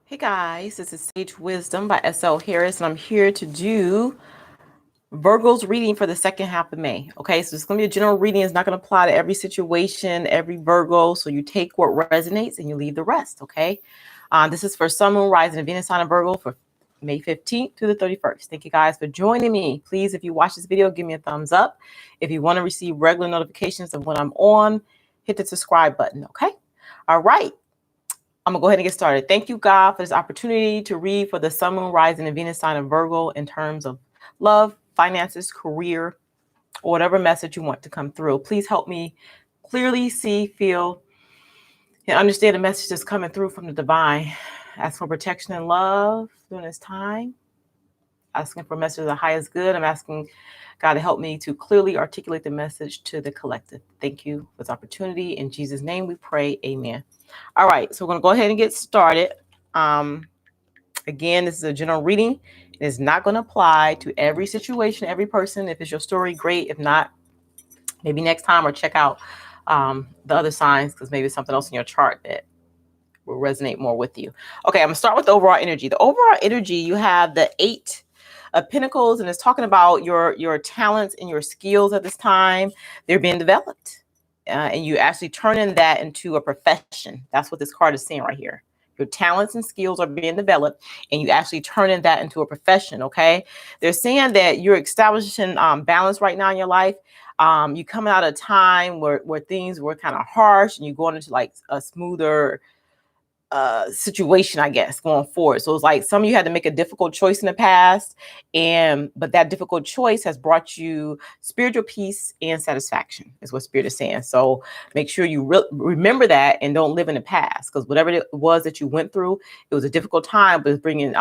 Hey guys, this is Sage Wisdom by S.L. Harris, and I'm here to do Virgo's reading for the second half of May. Okay, so it's going to be a general reading. It's not going to apply to every situation, every Virgo. So you take what resonates and you leave the rest. Okay, this is for Sun, Moon, Rising, and Venus sign of Virgo for May 15th to the 31st. Thank you guys for joining me. Please, if you watch this video, give me a thumbs up. If you want to receive regular notifications of when I'm on, hit the subscribe button. Okay, all right. I'm going to go ahead and get started. Thank you, God, for this opportunity to read for the Sun, Moon, Rising, and Venus sign of Virgo in terms of love, finances, career, or whatever message you want to come through. Please help me clearly see, feel, and understand the message that's coming through from the divine. Ask for protection and love during this time. Asking for a message of the highest good. I'm asking God to help me to clearly articulate the message to the collective. Thank you for this opportunity. In Jesus' name we pray. Amen. All right, so we're going to go ahead and get started. Again, this is a general reading. It is not going to apply to every situation, every person. If it's your story, great. If not, maybe next time, or check out the other signs, because maybe it's something else in your chart that will resonate more with you. Okay, I'm going to start with the overall energy. The overall energy, you have the 8 of Pentacles, and it's talking about your talents and your skills at this time. They're being developed. And you actually turning that into a profession. That's what this card is saying right here. Your talents and skills are being developed, and you actually turning that into a profession. Okay, they're saying that you're establishing balance right now in your life. You coming out of a time where things were kind of harsh, and you're going into like a smoother situation, I guess, going forward. So it's like some of you had to make a difficult choice in the past, but that difficult choice has brought you spiritual peace and satisfaction, is what Spirit is saying. So make sure you remember that and don't live in the past, because whatever it was that you went through, it was a difficult time, but it's bringing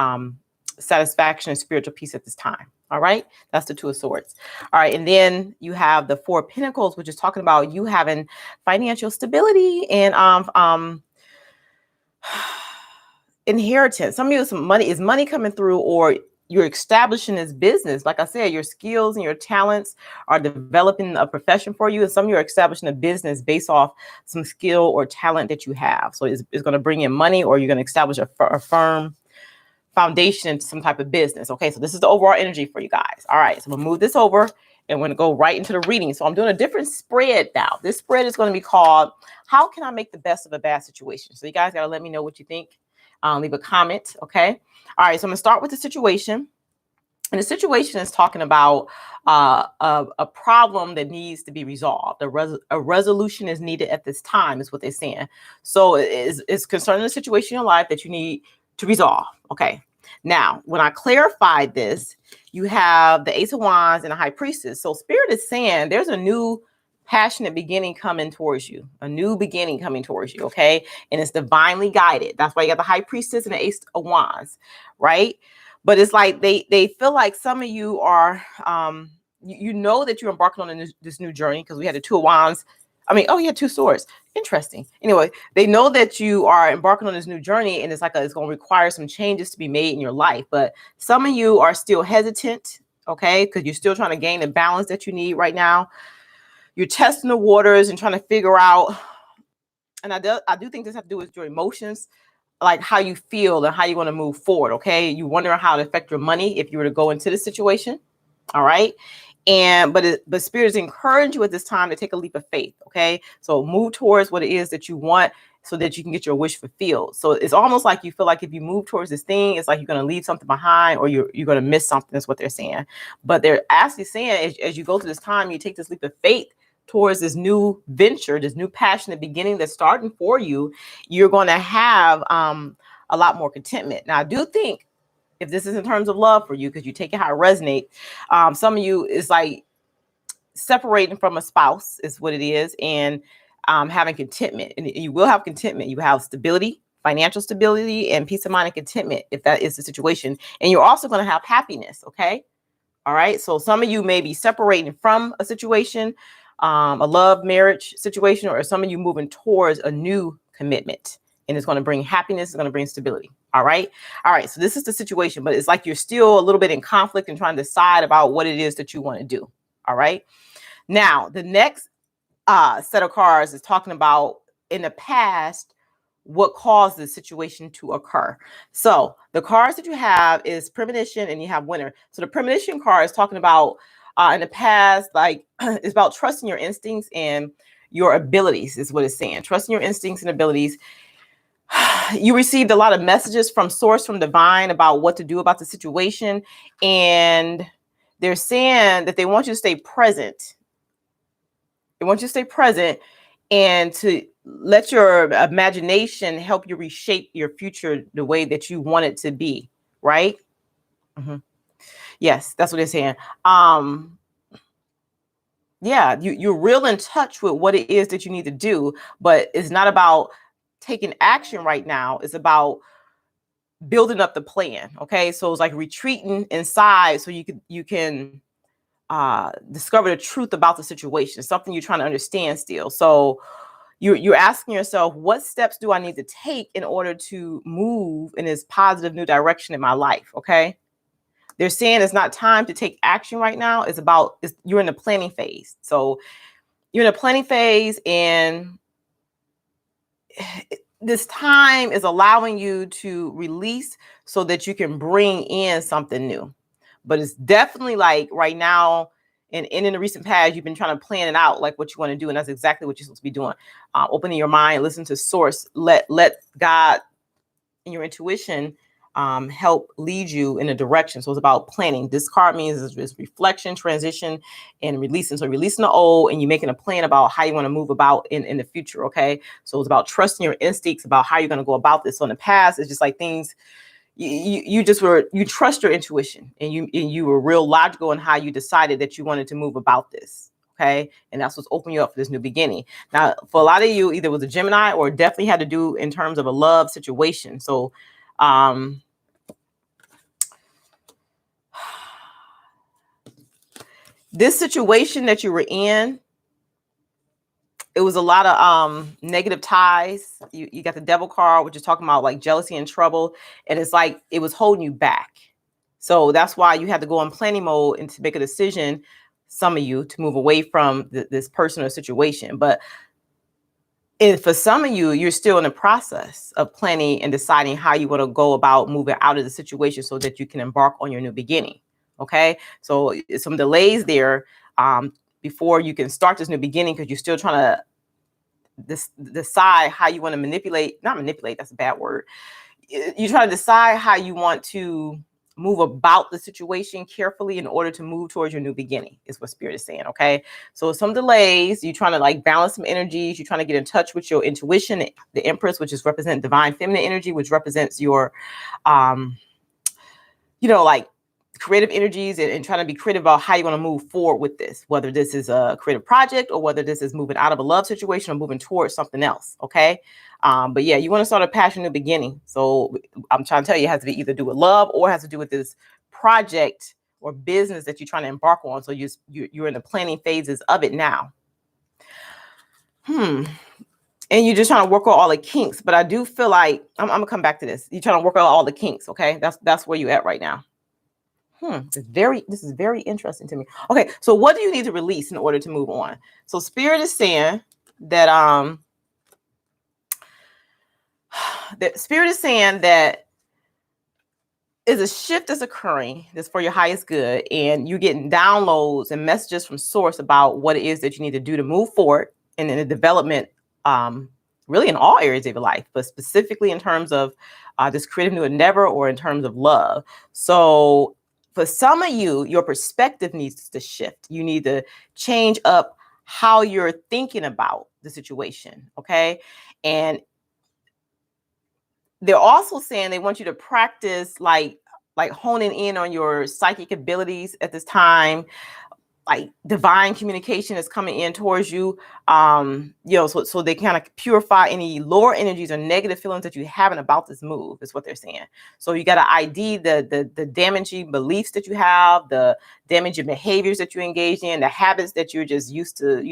satisfaction and spiritual peace at this time. All right, that's the 2 of Swords. All right, and then you have the 4 of Pentacles, which is talking about you having financial stability and inheritance. Some of you, some money coming through, or you're establishing this business. Like I said, your skills and your talents are developing a profession for you, and some of you are establishing a business based off some skill or talent that you have. So it's going to bring in money, or you're going to establish a firm foundation into some type of business. Okay, so this is the overall energy for you guys. All right, so we'll move this over, and we're going to go right into the reading. So I'm doing a different spread now. This spread is going to be called "How Can I Make the Best of a Bad Situation?" So you guys got to let me know what you think. Leave a comment. Okay. All right. So I'm going to start with the situation. And the situation is talking about a problem that needs to be resolved. A resolution is needed at this time, is what they're saying. So it's concerning the situation in your life that you need to resolve. Okay. Now, when I clarified this, you have the Ace of Wands and the High Priestess. So Spirit is saying there's a new passionate beginning coming towards you, a new beginning coming towards you. Okay. And it's divinely guided. That's why you got the High Priestess and the Ace of Wands, right? But it's like they feel like some of you are, you know that you're embarking on this new journey, because we had the 2 of Wands. You had 2 swords. Interesting. Anyway, they know that you are embarking on this new journey, and it's like it's going to require some changes to be made in your life. But some of you are still hesitant, okay, because you're still trying to gain the balance that you need right now. You're testing the waters and trying to figure out, and I do think this has to do with your emotions, like how you feel and how you're going to move forward. Okay, you wondering how it affect your money if you were to go into this situation. All right, but Spirit is encouraging you at this time to take a leap of faith. Okay, so move towards what it is that you want, so that you can get your wish fulfilled. So it's almost like you feel like if you move towards this thing, it's like you're going to leave something behind, or you're going to miss something. That's what they're saying. But they're actually saying, as you go through this time, you take this leap of faith towards this new venture, this new passionate beginning that's starting for you, you're going to have a lot more contentment. Now, I do think, if this is in terms of love for you, because you take it how it resonates, some of you is like separating from a spouse is what it is, and having contentment. And you will have contentment. You have stability, financial stability, and peace of mind and contentment, if that is the situation. And you're also going to have happiness. Okay. All right. So some of you may be separating from a situation, a love marriage situation, or some of you moving towards a new commitment, and it's going to bring happiness. It's going to bring stability. All right. All right. So this is the situation, but it's like you're still a little bit in conflict and trying to decide about what it is that you want to do. All right. Now, the next set of cards is talking about, in the past, what caused the situation to occur. So the cards that you have is premonition and you have winner. So the premonition card is talking about in the past, like it's about trusting your instincts and your abilities is what it's saying. Trusting your instincts and abilities. You received a lot of messages from source, from divine, about what to do about the situation. And they're saying that they want you to stay present. They want you to stay present and to let your imagination help you reshape your future the way that you want it to be, right? Mm-hmm. Yes, that's what they're saying. Yeah, you're real in touch with what it is that you need to do, but it's not about taking action right now. It's about building up the plan. Okay, so it's like retreating inside so you can discover the truth about the situation, something you're trying to understand still. So you're asking yourself, what steps do I need to take in order to move in this positive new direction in my life? Okay, they're saying it's not time to take action right now. You're in the planning phase. So you're in a planning phase, and this time is allowing you to release so that you can bring in something new. But it's definitely like right now, and in the recent past, you've been trying to plan it out, like what you want to do, and that's exactly what you're supposed to be doing. Opening your mind, listen to source, let God and your intuition help lead you in a direction. So it's about planning. This card means it's reflection, transition, and releasing. So releasing the old, and you're making a plan about how you want to move about in the future. Okay, so it's about trusting your instincts about how you're going to go about this. So in the past, it's just like things. You trust your intuition, and you were real logical in how you decided that you wanted to move about this. Okay, and that's what's opening you up for this new beginning. Now, for a lot of you, either it was a Gemini or definitely had to do in terms of a love situation. So, this situation that you were in, it was a lot of negative ties. You got the devil card, which is talking about like jealousy and trouble, and it's like it was holding you back. So that's why you had to go in planning mode and to make a decision, some of you, to move away from this person or situation. But for some of you, you're still in the process of planning and deciding how you want to go about moving out of the situation so that you can embark on your new beginning. Okay, so some delays there before you can start this new beginning, because you're still trying to decide how you want to not manipulate, that's a bad word. You're trying to decide how you want to move about the situation carefully in order to move towards your new beginning, is what Spirit is saying. Okay, so some delays. You're trying to like balance some energies. You're trying to get in touch with your intuition, the Empress, which is represent divine feminine energy, which represents your like creative energies, and trying to be creative about how you want to move forward with this, whether this is a creative project or whether this is moving out of a love situation or moving towards something else. Okay, but yeah, you want to start a passionate beginning. So I'm trying to tell you, it has to be either do with love or has to do with this project or business that you're trying to embark on. So you're in the planning phases of it now. And you're just trying to work on all the kinks. But I do feel like I'm gonna come back to this. You're trying to work on all the kinks. Okay, that's where you're at right now. This is very interesting to me. Okay, so what do you need to release in order to move on? So Spirit is saying that Spirit is saying that is a shift that's occurring that's for your highest good, and you're getting downloads and messages from source about what it is that you need to do to move forward and in the development, really in all areas of your life, but specifically in terms of this creative new endeavor or in terms of love. So for some of you, your perspective needs to shift. You need to change up how you're thinking about the situation. Okay, and they're also saying they want you to practice like honing in on your psychic abilities at this time. Like divine communication is coming in towards you, so they kind of purify any lower energies or negative feelings that you having about this move, is what they're saying. So you got to ID the damaging beliefs that you have, the damaging behaviors that you engage in, the habits that you're just used to,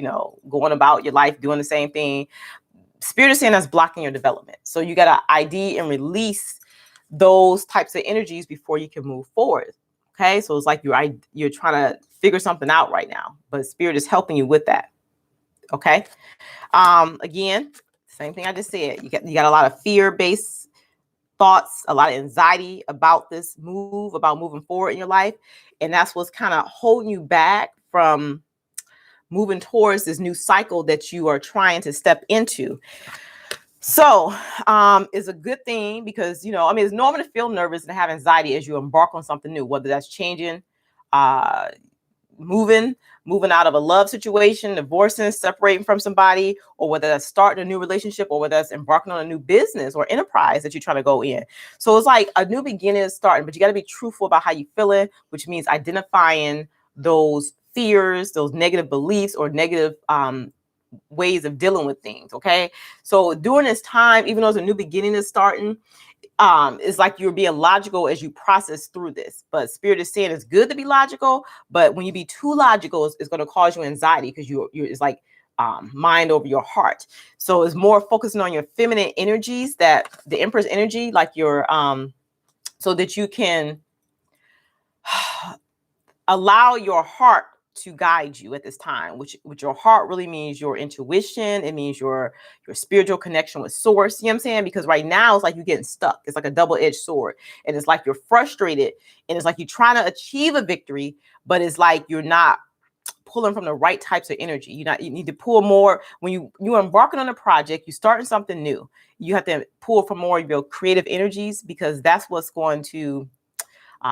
going about your life doing the same thing. Spirit is saying that's blocking your development. So you got to ID and release those types of energies before you can move forward. Okay, so it's like you're trying to figure something out right now, but Spirit is helping you with that. Okay, again, Same thing I just said. You got a lot of fear-based thoughts, a lot of anxiety about this move, about moving forward in your life. And that's what's kind of holding you back from moving towards this new cycle that you are trying to step into. So it's a good thing because, you know, I mean, it's normal to feel nervous and have anxiety as you embark on something new, whether that's changing, moving out of a love situation, divorcing, separating from somebody, or whether that's starting a new relationship, or whether that's embarking on a new business or enterprise that you're trying to go in. So it's like a new beginning is starting, but you got to be truthful about how you feeling, which means identifying those fears, those negative beliefs, or negative ways of dealing with things. Okay. So during this time, even though it's a new beginning is starting, it's like you're being logical as you process through this. But Spirit is saying it's good to be logical, but when you be too logical, it's going to cause you anxiety because you're it's like mind over your heart. So it's more focusing on your feminine energies, that the Empress energy, like your so that you can allow your heart to guide you at this time, which your heart really means your intuition. It means your spiritual connection with source. You know what I'm saying? Because right now it's like you're getting stuck. It's like a double-edged sword. And it's like you're frustrated. And it's like you're trying to achieve a victory, but it's like you're not pulling from the right types of energy. You need to pull more when you're embarking on a project, you're starting something new. You have to pull from more of your creative energies, because that's what's going to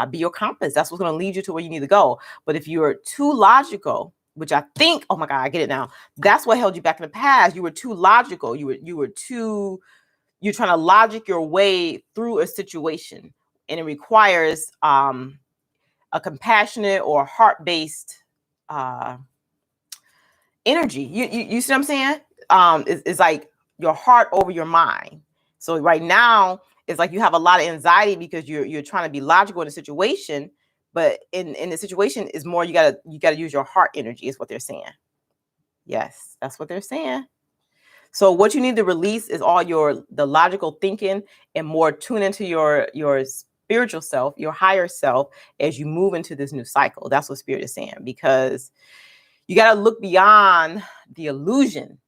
be your compass. That's what's going to lead you to where you need to go. But if you're too logical, which I think, oh my God, I get it now. That's what held you back in the past. You were too logical. You're trying to logic your way through a situation, and it requires a compassionate or heart-based energy. You see what I'm saying? It's like your heart over your mind. So right now, it's like you have a lot of anxiety because you're trying to be logical in a situation, but in the situation is more you gotta use your heart energy, is what they're saying. Yes, that's what they're saying. So what you need to release is all the logical thinking, and more tune into your spiritual self, your higher self, as you move into this new cycle. That's what Spirit is saying, because you got to look beyond the illusion.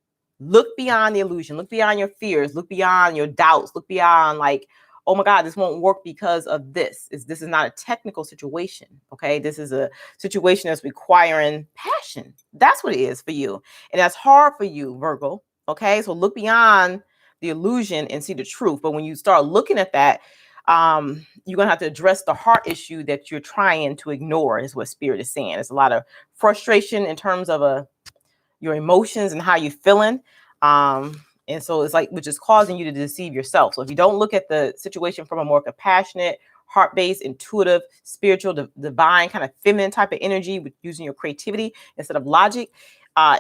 Look beyond the illusion. Look beyond your fears. Look beyond your doubts. Look beyond like, oh my God, this won't work because of this. This is not a technical situation. Okay. This is a situation that's requiring passion. That's what it is for you. And that's hard for you, Virgo. Okay. So look beyond the illusion and see the truth. But when you start looking at that, you're going to have to address the heart issue that you're trying to ignore, is what Spirit is saying. It's a lot of frustration in terms of your emotions and how you're feeling. And so it's like, which is causing you to deceive yourself. So if you don't look at the situation from a more compassionate, heart-based, intuitive, spiritual, divine, kind of feminine type of energy, with using your creativity instead of logic,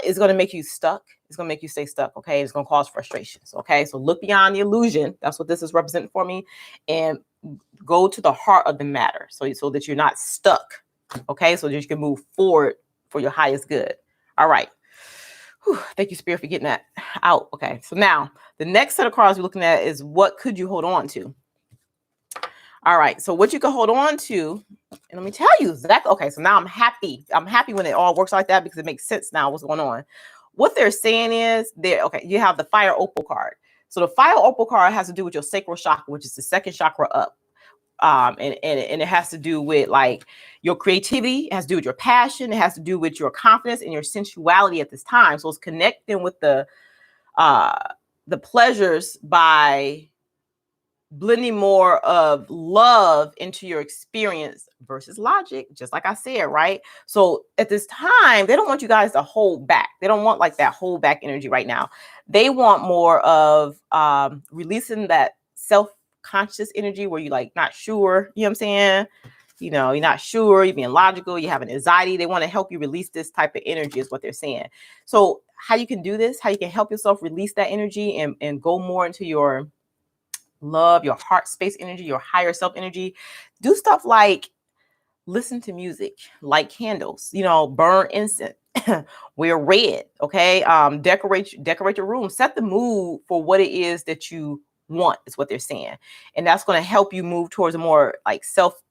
it's going to make you stuck. It's going to make you stay stuck. Okay. It's going to cause frustrations. Okay. So look beyond the illusion. That's what this is representing for me. And go to the heart of the matter. So that you're not stuck. Okay. So that you can move forward for your highest good. All right. Whew, thank you, Spirit, for getting that out. Okay. So now the next set of cards we're looking at is, what could you hold on to? All right. So what you can hold on to, and let me tell you exactly. Okay. So now I'm happy. I'm happy when it all works like that, because it makes sense now what's going on. What they're saying is, you have the fire opal card. So the fire opal card has to do with your sacral chakra, which is the second chakra up. And it has to do with like your creativity. It has to do with your passion. It has to do with your confidence and your sensuality at this time. So it's connecting with the pleasures by blending more of love into your experience versus logic, just like I said, right? So at this time, they don't want you guys to hold back. They don't want like that hold back energy right now. They want more of releasing that self-conscious energy where you're like not sure, you know what I'm saying? You know, you're not sure, you're being logical, you have an anxiety. They want to help you release this type of energy, is what they're saying. So how you can do this, how you can help yourself release that energy and go more into your love, your heart space energy, your higher self energy. Do stuff like listen to music, light candles, you know, burn incense, wear red. Okay. Decorate your room, set the mood for what it is that you want, is what they're saying. And that's going to help you move towards a more like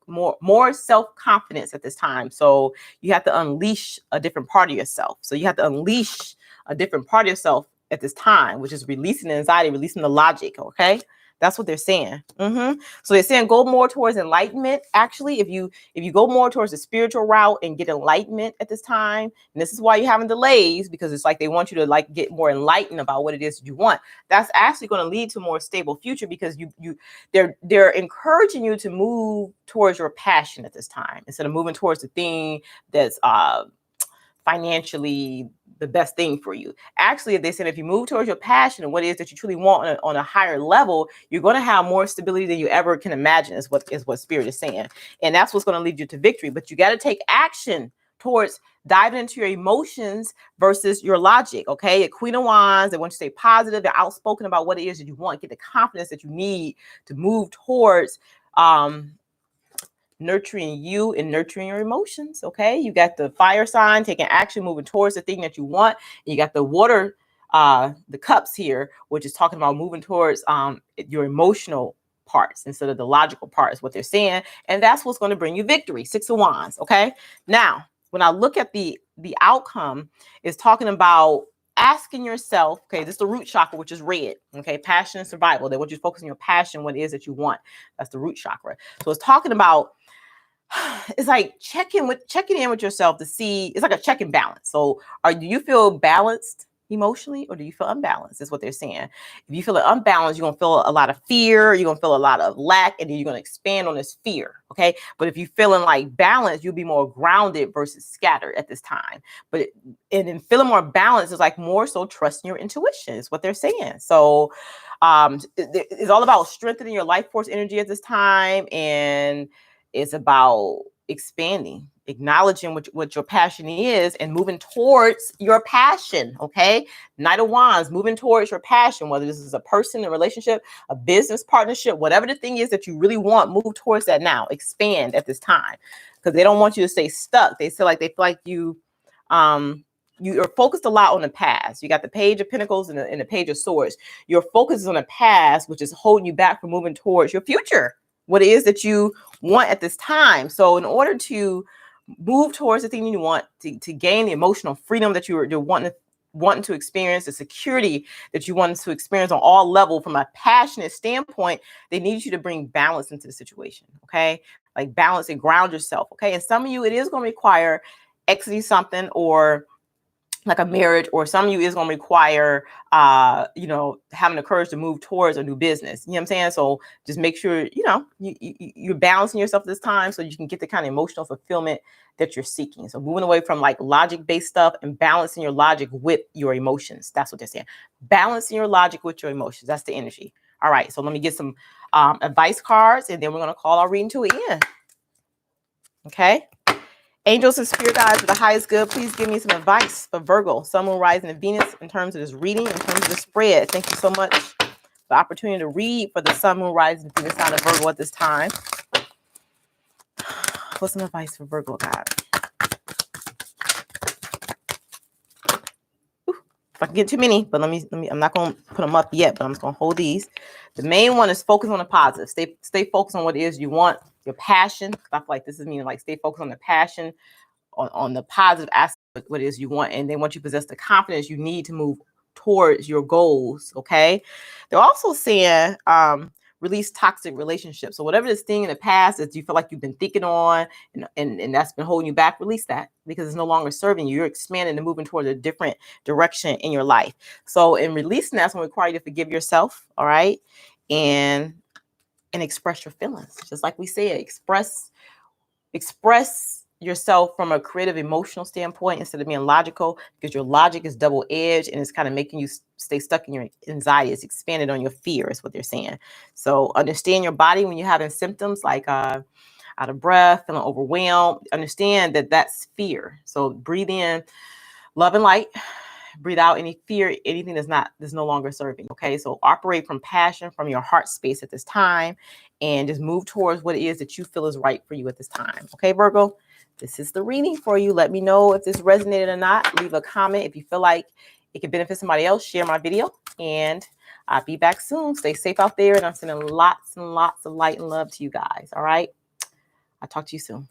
more self-confidence at this time. So you have to unleash a different part of yourself. So you have to unleash a different part of yourself at this time, which is releasing the anxiety, releasing the logic. Okay. That's what they're saying. So they're saying go more towards enlightenment. Actually, if you go more towards the spiritual route and get enlightenment at this time, and this is why you're having delays, because it's like they want you to like get more enlightened about what it is you want. That's actually going to lead to a more stable future, because they're encouraging you to move towards your passion at this time instead of moving towards the thing that's financially the best thing for you. Actually, they said if you move towards your passion and what it is that you truly want on a higher level, you're going to have more stability than you ever can imagine, is what Spirit is saying. And that's what's going to lead you to victory. But you got to take action towards diving into your emotions versus your logic. Okay. At Queen of Wands, they want you to stay positive and outspoken about what it is that you want. Get the confidence that you need to move towards nurturing you and nurturing your emotions. Okay. You got the fire sign taking action, moving towards the thing that you want. And you got the water, the cups here, which is talking about moving towards your emotional parts instead of the logical parts, what they're saying. And that's what's going to bring you victory. 6 of Wands. Okay. Now, when I look at the outcome, is talking about asking yourself, okay, this is the root chakra, which is red. Okay. Passion and survival. They want you to focus on your passion, what it is that you want. That's the root chakra. So it's talking about, it's like checking in with yourself to see, it's like a check and balance. So do you feel balanced emotionally, or do you feel unbalanced? Is what they're saying. If you feel unbalanced, you're going to feel a lot of fear, you're going to feel a lot of lack, and then you're going to expand on this fear. Okay. But if you're feeling like balanced, you'll be more grounded versus scattered at this time. And in feeling more balanced is like more so trusting your intuition, is what they're saying. So it's all about strengthening your life force energy at this time, and it's about expanding, acknowledging what your passion is, and moving towards your passion. Okay. Knight of Wands, moving towards your passion, whether this is a person, a relationship, a business partnership, whatever the thing is that you really want, move towards that now. Expand at this time, because they don't want you to stay stuck. They feel like you are focused a lot on the past. You got the Page of Pentacles and the Page of Swords. Your focus is on the past, which is holding you back from moving towards your future, what it is that you want at this time. So in order to move towards the thing you want, to gain the emotional freedom that you're wanting to experience, the security that you want to experience on all levels from a passionate standpoint, they need you to bring balance into the situation. Okay. Like balance and ground yourself. Okay. And some of you, it is going to require exiting something, or like a marriage, or some of you is going to require, having the courage to move towards a new business. You know what I'm saying? So just make sure, you're balancing yourself this time so you can get the kind of emotional fulfillment that you're seeking. So moving away from like logic-based stuff and balancing your logic with your emotions. That's what they're saying. Balancing your logic with your emotions. That's the energy. All right. So let me get some advice cards, and then we're going to call our reading to an end. Okay. Angels and spirit guides for the highest good, please give me some advice for Virgo, Sun, Moon, Rising, and Venus in terms of this reading, in terms of the spread. Thank you so much for the opportunity to read for the Sun, Moon, Rising, and Venus sign of Virgo at this time. What's some advice for Virgo, God? If I can get too many, but let me. I'm not going to put them up yet, but I'm just going to hold these. The main one is focus on the positive. Stay focused on what it is you want. Your passion. I feel like this is meaning like stay focused on the passion, on the positive aspect of what it is you want. And then once you possess the confidence you need to move towards your goals. Okay. They're also saying release toxic relationships. So whatever this thing in the past that you feel like you've been thinking on and that's been holding you back, release that, because it's no longer serving you. You're expanding and moving towards a different direction in your life. So in releasing that's going to require you to forgive yourself. All right. And express your feelings. Just like we said, express yourself from a creative, emotional standpoint instead of being logical, because your logic is double-edged and it's kind of making you stay stuck in your anxiety. It's expanded on your fear, is what they're saying. So understand your body when you're having symptoms like out of breath, feeling overwhelmed. Understand that that's fear. So breathe in love and light. Breathe out any fear, anything that's no longer serving. Okay. So operate from passion, from your heart space at this time, and just move towards what it is that you feel is right for you at this time. Okay, Virgo, this is the reading for you. Let me know if this resonated or not. Leave a comment if you feel like it could benefit somebody else. Share my video, and I'll be back soon. Stay safe out there, and I'm sending lots and lots of light and love to you guys. All right. I'll talk to you soon.